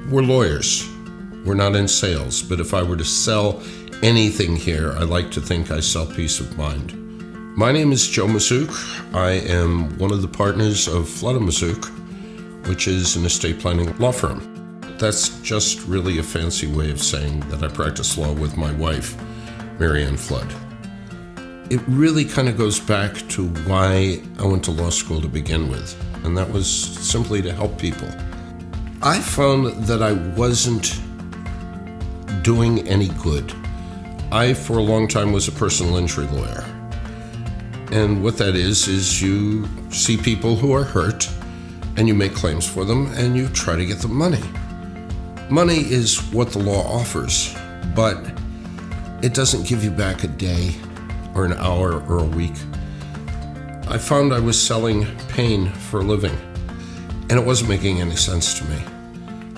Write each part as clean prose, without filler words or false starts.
We're lawyers. We're not in sales, but if I were to sell anything here, I like to think I sell peace of mind. My name is Joe Masiuk. I am one of the partners of Flood Masiuk, which is an estate planning law firm. That's just really a fancy way of saying that I practice law with my wife, Marianne Flood. It really kind of goes back to why I went to law school to begin with, and that was simply to help people. I found that I wasn't doing any good. I, for a long time, was a personal injury lawyer. And what that is you see people who are hurt, and you make claims for them, and you try to get them money. Money is what the law offers, but it doesn't give you back a day or an hour or a week. I found I was selling pain for a living, and it wasn't making any sense to me.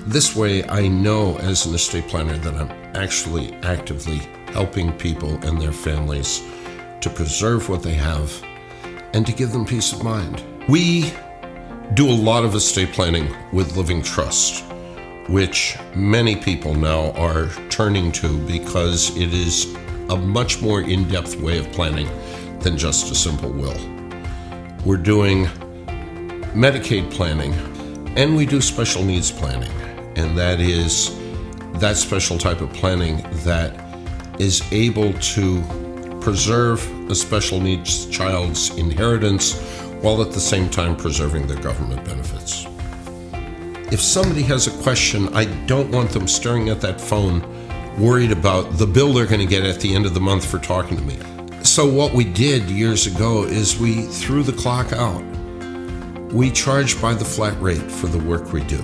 This way, I know as an estate planner that I'm actually actively helping people and their families to preserve what they have and to give them peace of mind. We do a lot of estate planning with living trust, which many people now are turning to because it is a much more in-depth way of planning than just a simple will. We're doing medicaid planning, and we do special needs planning, and that is that special type of planning that is able to preserve a special needs child's inheritance while at the same time preserving their government benefits. If somebody has a question, I don't want them staring at that phone worried about the bill they're going to get at the end of the month for talking to me. So what we did years ago is we threw the clock out. We charge by the flat rate for the work we do,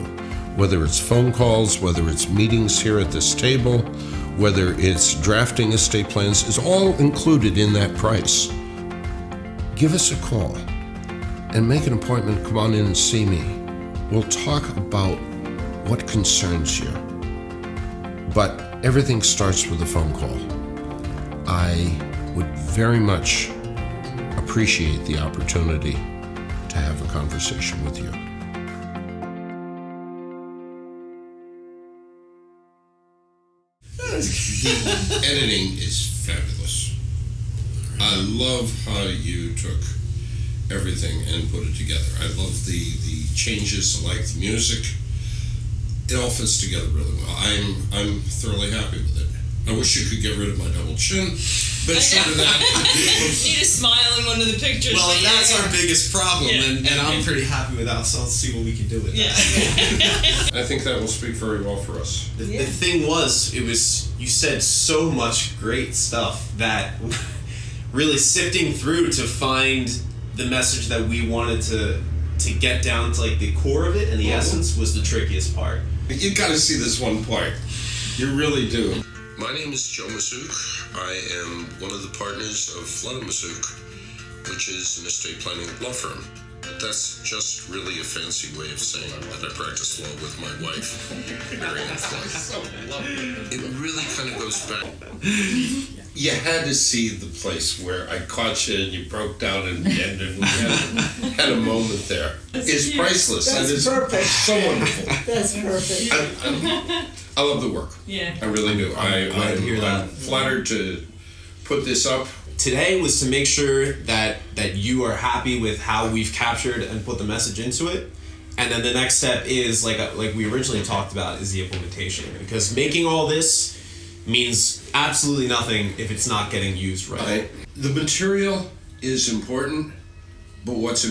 whether it's phone calls, whether it's meetings here at this table, whether it's drafting estate plans, is all included in that price. Give us a call and make an appointment. Come on in and see me. We'll talk about what concerns you. But everything starts with a phone call. I would very much appreciate the opportunity to have a conversation with you. The editing is fabulous. I love how you took everything and put it together. I love the changes. I like the music. It all fits together really well. I'm thoroughly happy with it. I wish you could get rid of my double chin, but short of that. Need a smile in one of the pictures. Well, that's our biggest problem, and I'm pretty happy with that, so let's see what we can do with that. I think that will speak very well for us. The thing was, you said so much great stuff that really sifting through to find the message that we wanted to get down to like the core of it and the essence was the trickiest part. You got to see this one part. You really do. My name is Joe Masiuk. I am one of the partners of Flood Masiuk, which is an estate planning law firm. That's just really a fancy way of saying that I practice law with my wife, Marianne Flood. It really kind of goes back. You had to see the place where I caught you and you broke down and we had a moment there. It's priceless. That's perfect. So wonderful. That's perfect. I love the work. Yeah. I really do. hear that. I'm flattered to put this up. Today was to make sure that you are happy with how we've captured and put the message into it. And then the next step is, like we originally talked about, is the implementation. Because making all this means absolutely nothing if it's not getting used right. The material is important, but what's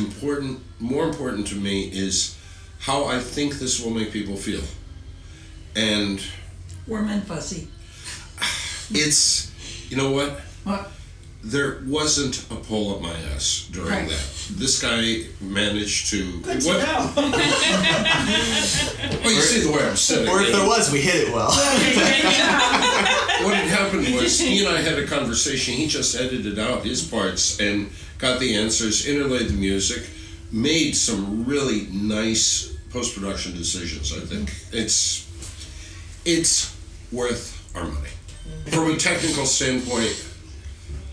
more important to me is how I think this will make people feel. And Warm and fuzzy. it's, you know what? What? There wasn't a pull up my ass during that. This guy managed to. Good to know. Well, you see the way I'm sitting. Or if there was, we hit it well. What had happened was he and I had a conversation. He just edited out his parts and got the answers, interlaid the music, made some really nice post-production decisions. I think it's worth our money. From a technical standpoint,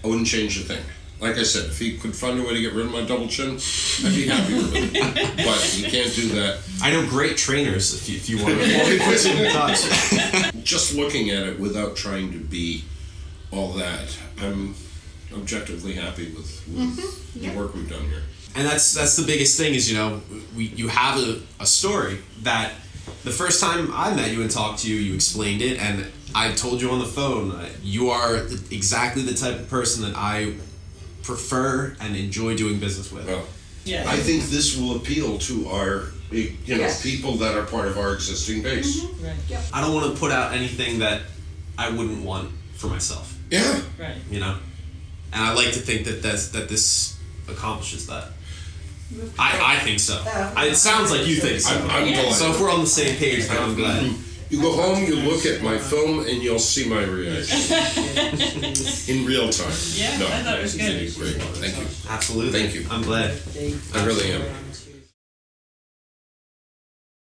I wouldn't change a thing. Like I said, if he could find a way to get rid of my double chin, I'd be happy with it. But he can't do that. I know great trainers if you want to put you in touch. Just looking at it without trying to be all that, I'm objectively happy with the work we've done here. And that's the biggest thing is, you have a story that the first time I met you and talked to you, you explained it, and I told you on the phone, you are exactly the type of person that I prefer and enjoy doing business with. Well, Yeah. I think this will appeal to our, people that are part of our existing base. Right. I don't want to put out anything that I wouldn't want for myself, Yeah. Right. And I like to think that this accomplishes that. I think so. It sounds like you think so. I'm delighted. So if we're on the same page, then I'm glad. You go home, you look at my film, and you'll see my reaction in real time. Yeah, No, I thought it was good. Great. Thank you. Absolutely. Thank you. I'm glad. I really am.